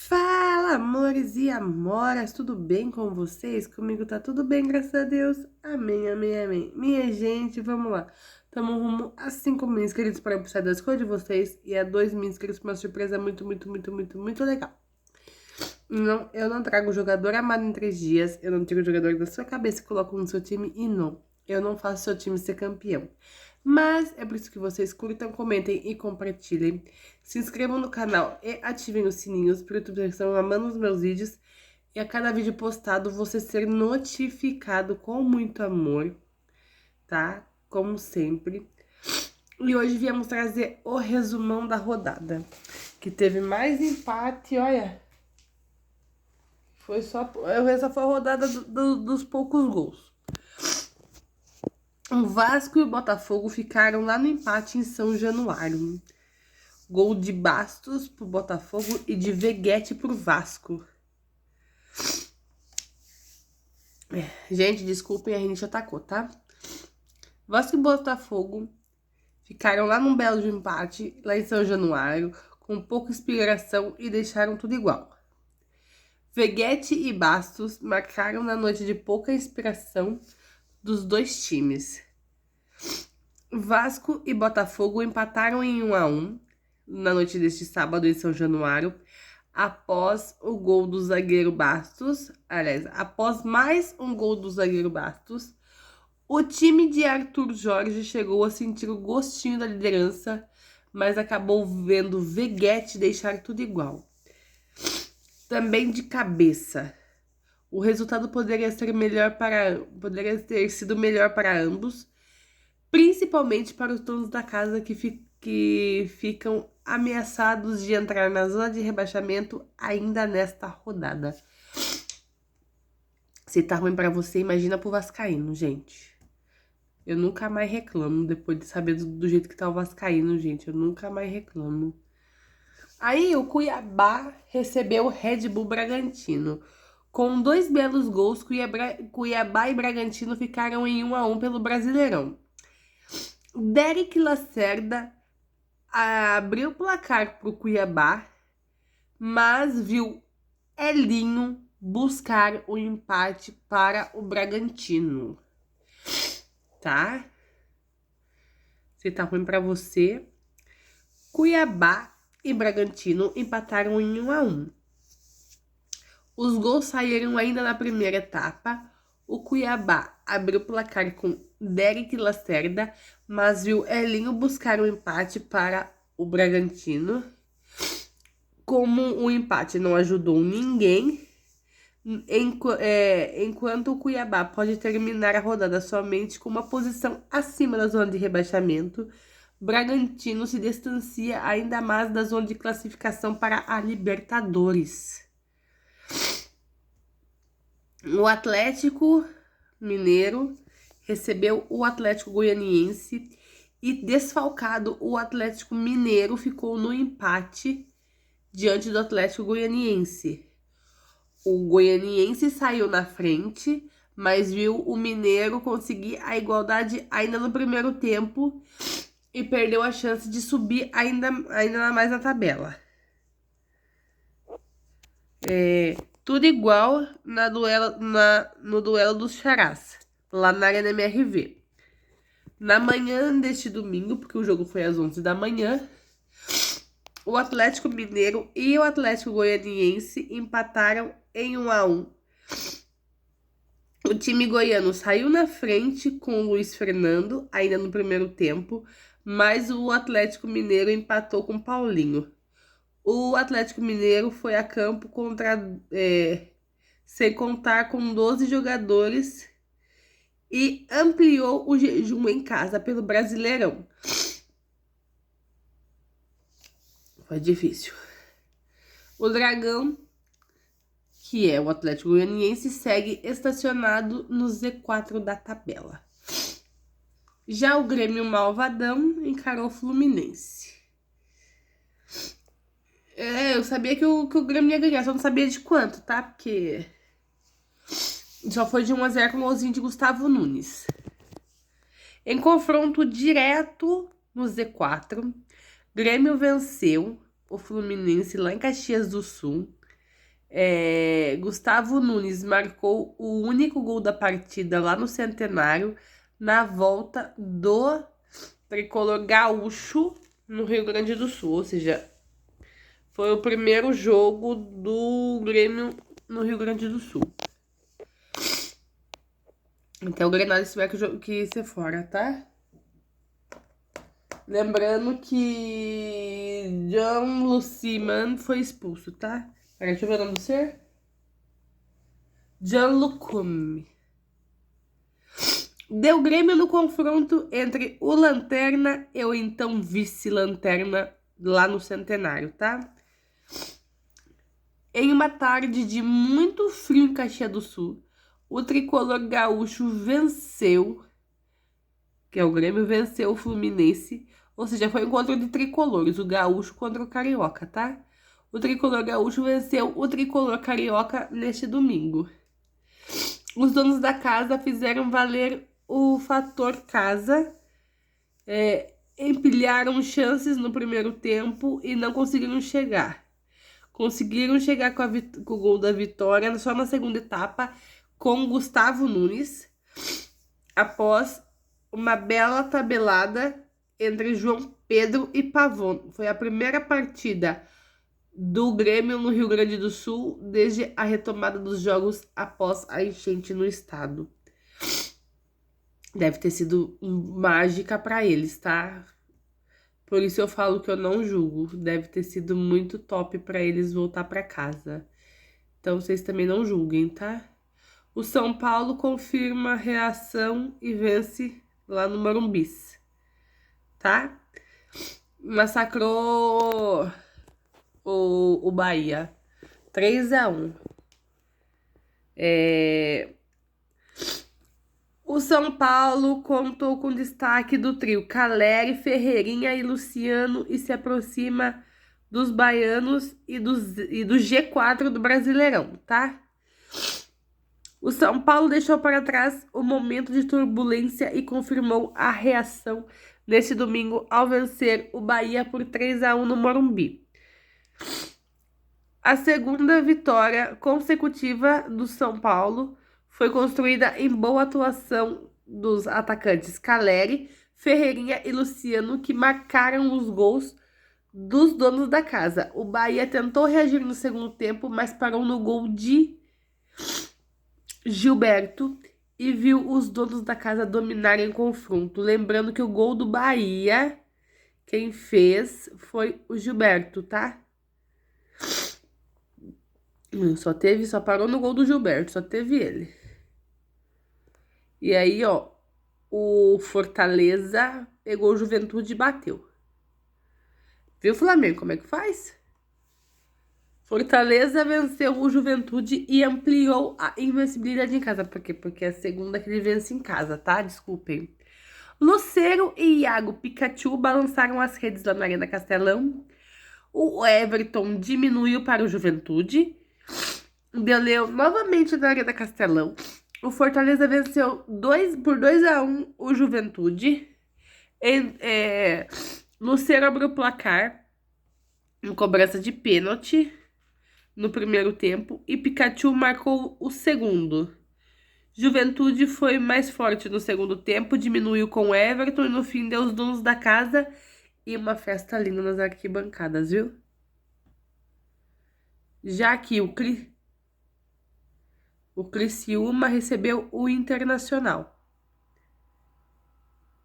Fala, amores e amoras, tudo bem com vocês? Comigo tá tudo bem, graças a Deus. Amém, amém, amém. Minha gente, vamos lá. Tamo rumo a 5.000 inscritos para puxar das cores de vocês e a 2.000 inscritos para uma surpresa muito legal. Não, eu não trago jogador amado em 3 dias, eu não tiro o jogador da sua cabeça e coloco no seu time e não. Eu não faço seu time ser campeão. Mas é por isso que vocês curtam, comentem e compartilhem. Se inscrevam no canal e ativem os sininhos para o YouTube estão amando os meus vídeos. E a cada vídeo postado você ser notificado com muito amor, tá? Como sempre. E hoje viemos trazer o resumão da rodada. Que teve mais empate, olha. Essa foi a rodada dos poucos gols. O Vasco e o Botafogo ficaram lá no empate em São Januário. Gol de Bastos pro Botafogo e de Veguete pro Vasco. Gente, desculpem, a gente atacou, tá? Vasco e Botafogo ficaram lá num belo de empate, lá em São Januário, com pouca inspiração e deixaram tudo igual. Veguete e Bastos marcaram na noite de pouca inspiração dos dois times. Vasco e Botafogo empataram em 1-1 na noite deste sábado em São Januário, após o gol do zagueiro Bastos. Aliás, após mais um gol do zagueiro Bastos, o time de Arthur Jorge chegou a sentir o gostinho da liderança, mas acabou vendo Veguete deixar tudo igual. Também de cabeça. O resultado poderia ter sido melhor para ambos, principalmente para os donos da casa que ficam ameaçados de entrar na zona de rebaixamento ainda nesta rodada. Se tá ruim para você, imagina pro vascaíno, gente. Eu nunca mais reclamo depois de saber do jeito que tá o vascaíno, gente. Eu nunca mais reclamo. Aí o Cuiabá recebeu o Red Bull Bragantino. Com 2 belos gols, Cuiabá e Bragantino ficaram em 1-1 pelo Brasileirão. Derek Lacerda abriu o placar pro Cuiabá, mas viu Elinho buscar o empate para o Bragantino. Tá? Se tá ruim pra você, Cuiabá e Bragantino empataram em 1-1. Os gols saíram ainda na primeira etapa. O Cuiabá abriu o placar com Derek Lacerda, mas viu Elinho buscar um empate para o Bragantino. Como o empate não ajudou ninguém, enquanto o Cuiabá pode terminar a rodada somente com uma posição acima da zona de rebaixamento, Bragantino se distancia ainda mais da zona de classificação para a Libertadores. O Atlético Mineiro recebeu o Atlético Goianiense e, desfalcado, o Atlético Mineiro ficou no empate diante do Atlético Goianiense. O Goianiense saiu na frente, mas viu o Mineiro conseguir a igualdade ainda no primeiro tempo e perdeu a chance de subir ainda mais na tabela. Tudo igual no duelo dos Charás, lá na Arena MRV. Na manhã deste domingo, porque o jogo foi às 11 da manhã, o Atlético Mineiro e o Atlético Goianiense empataram em 1-1. O time goiano saiu na frente com o Luiz Fernando, ainda no primeiro tempo, mas o Atlético Mineiro empatou com o Paulinho. O Atlético Mineiro foi a campo sem contar com 12 jogadores e ampliou o jejum em casa pelo Brasileirão. Foi difícil. O Dragão, que é o Atlético Goianiense, segue estacionado no Z4 da tabela. Já o Grêmio Malvadão encarou o Fluminense. Eu sabia que o Grêmio ia ganhar, só não sabia de quanto, tá? Porque só foi de 1-0 com o golzinho de Gustavo Nunes. Em confronto direto no Z4, Grêmio venceu o Fluminense lá em Caxias do Sul Gustavo Nunes marcou o único gol da partida lá no Centenário, na volta do tricolor gaúcho no Rio Grande do Sul. Ou seja, foi o primeiro jogo do Grêmio no Rio Grande do Sul. Então o Grenal tiver que ser fora, tá? Lembrando que John Luciman foi expulso, tá? Peraí, deixa eu ver o nome do ser. John Lucum. Deu Grêmio no confronto entre o Lanterna e o então vice-Lanterna lá no Centenário, tá? Em uma tarde de muito frio em Caxias do Sul, o tricolor gaúcho venceu, que é o Grêmio, venceu o Fluminense. Ou seja, foi um encontro de tricolores, o gaúcho contra o carioca, tá? O tricolor gaúcho venceu o tricolor carioca neste domingo. Os donos da casa fizeram valer o fator casa, empilharam chances no primeiro tempo e não conseguiram chegar. Conseguiram chegar com o gol da vitória só na segunda etapa com Gustavo Nunes, após uma bela tabelada entre João Pedro e Pavon. Foi a primeira partida do Grêmio no Rio Grande do Sul desde a retomada dos jogos após a enchente no estado. Deve ter sido mágica para eles, tá? Por isso eu falo que eu não julgo. Deve ter sido muito top para eles voltar para casa. Então vocês também não julguem, tá? O São Paulo confirma a reação e vence lá no Morumbi, tá? Massacrou o Bahia. 3-1. O São Paulo contou com destaque do trio Caleri, Ferreirinha e Luciano e se aproxima dos baianos e do G4 do Brasileirão, tá? O São Paulo deixou para trás o momento de turbulência e confirmou a reação neste domingo ao vencer o Bahia por 3-1 no Morumbi. A segunda vitória consecutiva do São Paulo foi construída em boa atuação dos atacantes Caleri, Ferreirinha e Luciano, que marcaram os gols dos donos da casa. O Bahia tentou reagir no segundo tempo, mas parou no gol de Gilberto e viu os donos da casa dominarem o confronto. Lembrando que o gol do Bahia, quem fez foi o Gilberto, tá? Só parou no gol do Gilberto, só teve ele. E aí, ó, o Fortaleza pegou o Juventude e bateu. Viu, Flamengo, como é que faz? Fortaleza venceu o Juventude e ampliou a invencibilidade em casa. Por quê? Porque é a segunda que ele vence em casa, tá? Desculpem. Lucero e Iago Pikachu balançaram as redes lá na Arena Castelão. O Everton diminuiu para o Juventude. Deu novamente na Arena Castelão. O Fortaleza venceu por 2-1 o Juventude. Lucero abriu o placar em cobrança de pênalti no primeiro tempo e Pikachu marcou o segundo. Juventude foi mais forte no segundo tempo, diminuiu com o Everton e no fim deu os donos da casa e uma festa linda nas arquibancadas, viu? Já que o Criciúma recebeu o Internacional.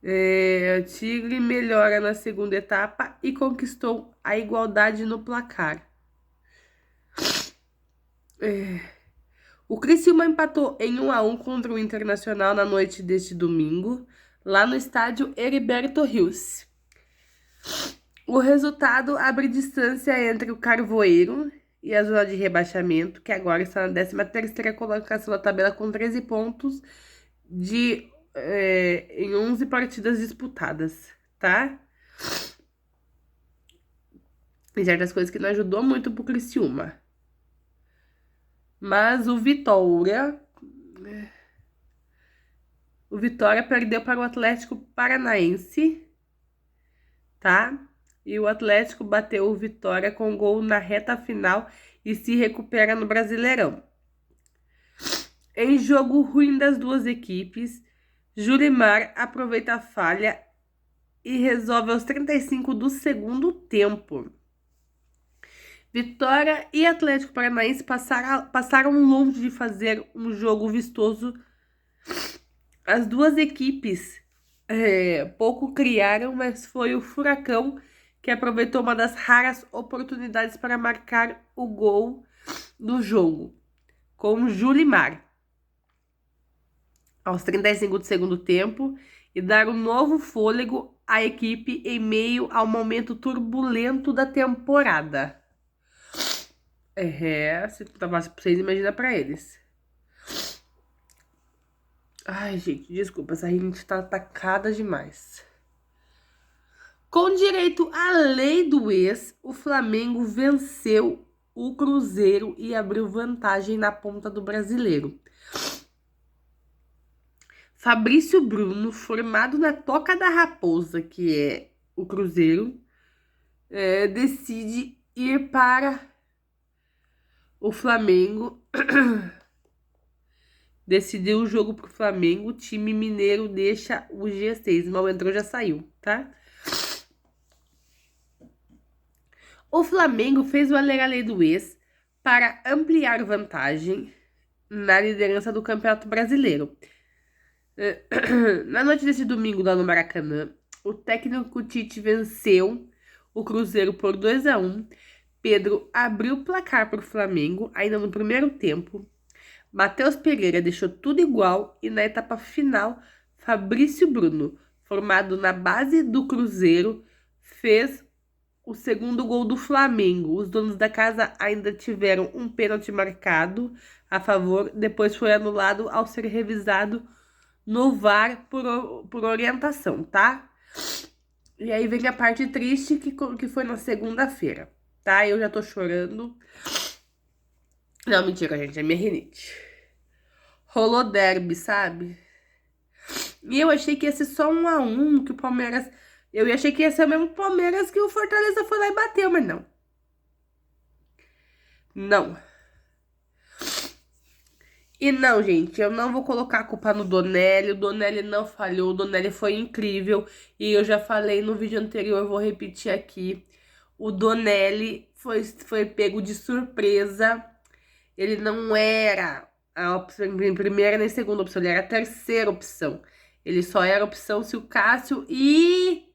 O Tigre melhora na segunda etapa e conquistou a igualdade no placar. O Criciúma empatou em 1-1 contra o Internacional na noite deste domingo, lá no estádio Heriberto Rios. O resultado abre distância entre o Carvoeiro e a zona de rebaixamento, que agora está na 13ª colocação da tabela com 13 pontos em 11 partidas disputadas, tá? Tem certas coisas que não ajudou muito pro Criciúma. Mas o Vitória perdeu para o Atlético Paranaense, tá? E o Atlético bateu o Vitória com gol na reta final e se recupera no Brasileirão. Em jogo ruim das duas equipes, Julimar aproveita a falha e resolve aos 35 do segundo tempo. Vitória e Atlético Paranaense passaram longe de fazer um jogo vistoso. As duas equipes pouco criaram, mas foi o Furacão que aproveitou uma das raras oportunidades para marcar o gol do jogo, com Julimar, aos 35 do segundo tempo, e dar um novo fôlego à equipe em meio ao momento turbulento da temporada. Se tava pra vocês, imagina pra eles. Ai, gente, desculpa, essa rinite tá atacada demais. Com direito à lei do ex, o Flamengo venceu o Cruzeiro e abriu vantagem na ponta do Brasileiro. Fabrício Bruno, formado na Toca da Raposa, que é o Cruzeiro, decide ir para o Flamengo. Decidiu o jogo pro Flamengo. O time mineiro deixa o G6. Mal entrou, já saiu, tá? O Flamengo fez o lei do ex para ampliar vantagem na liderança do Campeonato Brasileiro. Na noite desse domingo, lá no Maracanã, o técnico Tite venceu o Cruzeiro por 2-1. Pedro abriu o placar para o Flamengo, ainda no primeiro tempo. Matheus Pereira deixou tudo igual e na etapa final, Fabrício Bruno, formado na base do Cruzeiro, fez o segundo gol do Flamengo. Os donos da casa ainda tiveram um pênalti marcado a favor, depois foi anulado ao ser revisado no VAR por orientação, tá? E aí vem a parte triste que foi na segunda-feira, tá? Eu já tô chorando. Não, mentira, gente, é minha rinite. Rolou derby, sabe? E eu achei que ia ser só 1-1, que o Palmeiras... Eu achei que ia ser o mesmo Palmeiras que o Fortaleza foi lá e bateu, mas não. Não. E não, gente, eu não vou colocar a culpa no Donelli. O Donelli não falhou, o Donelli foi incrível. E eu já falei no vídeo anterior, eu vou repetir aqui. O Donelli foi pego de surpresa. Ele não era a opção, primeira nem segunda opção, ele era a terceira opção. Ele só era opção se o Cássio e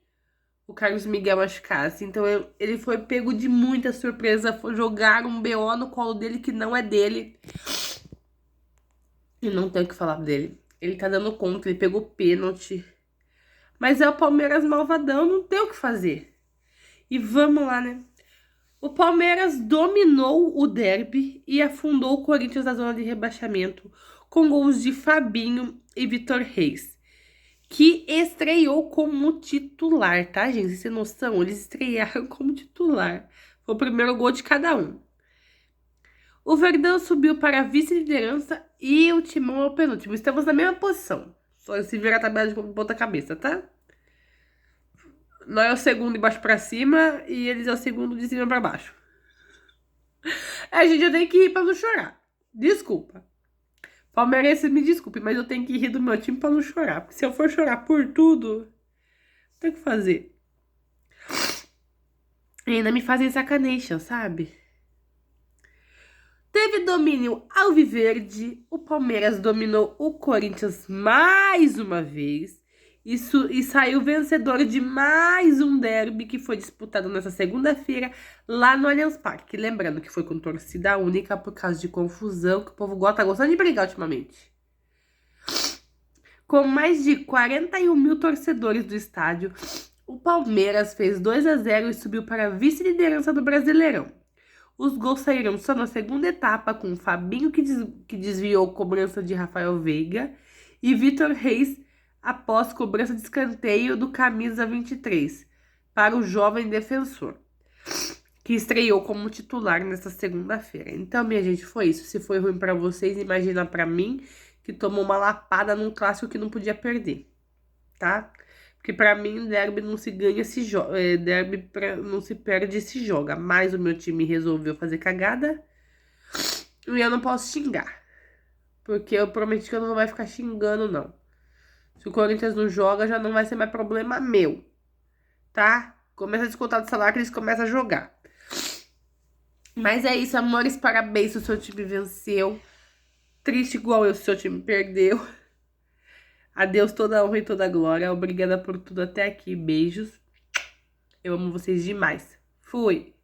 o Carlos Miguel machucassem. Então ele foi pego de muita surpresa. Jogaram um BO no colo dele que não é dele. E não tem o que falar dele. Ele tá dando conta, ele pegou pênalti. Mas é o Palmeiras malvadão, não tem o que fazer. E vamos lá, né? O Palmeiras dominou o derby e afundou o Corinthians na zona de rebaixamento com gols de Fabinho e Vitor Reis, que estreou como titular, tá, gente? Vocês têm noção? Eles estrearam como titular. Foi o primeiro gol de cada um. O Verdão subiu para a vice-liderança e o Timão é o penúltimo. Estamos na mesma posição. Só se virar a tabela de ponta cabeça, tá? Nós é o segundo de baixo pra cima e eles é o segundo de cima pra baixo. Gente, eu tenho que rir pra não chorar. Desculpa. Palmeirense, me desculpe, mas eu tenho que rir do meu time pra não chorar. Porque se eu for chorar por tudo, tem que fazer. E ainda me fazem sacanation, sabe? Teve domínio alviverde, o Palmeiras dominou o Corinthians mais uma vez e saiu vencedor de mais um derby que foi disputado nessa segunda-feira lá no Allianz Parque. Lembrando que foi com torcida única por causa de confusão, que o povo tá gostando de brigar ultimamente. Com mais de 41 mil torcedores do estádio, o Palmeiras fez 2-0 e subiu para a vice-liderança do Brasileirão. Os gols saíram só na segunda etapa, com o Fabinho que desviou cobrança de Rafael Veiga e Vitor Reis após cobrança de escanteio do camisa 23 para o jovem defensor, que estreou como titular nesta segunda-feira. Então, minha gente, foi isso. Se foi ruim para vocês, imagina para mim, que tomou uma lapada num clássico que não podia perder, tá? Porque pra mim, derby não se ganha, se joga. Derby não se perde, se joga. Mas o meu time resolveu fazer cagada. E eu não posso xingar. Porque eu prometi que eu não vou mais ficar xingando, não. Se o Corinthians não joga, já não vai ser mais problema meu. Tá? Começa a descontar do salário que eles começam a jogar. Mas é isso, amores. Parabéns se o seu time venceu. Triste igual eu se o seu time perdeu. Adeus toda a honra e toda a glória. Obrigada por tudo até aqui. Beijos. Eu amo vocês demais. Fui.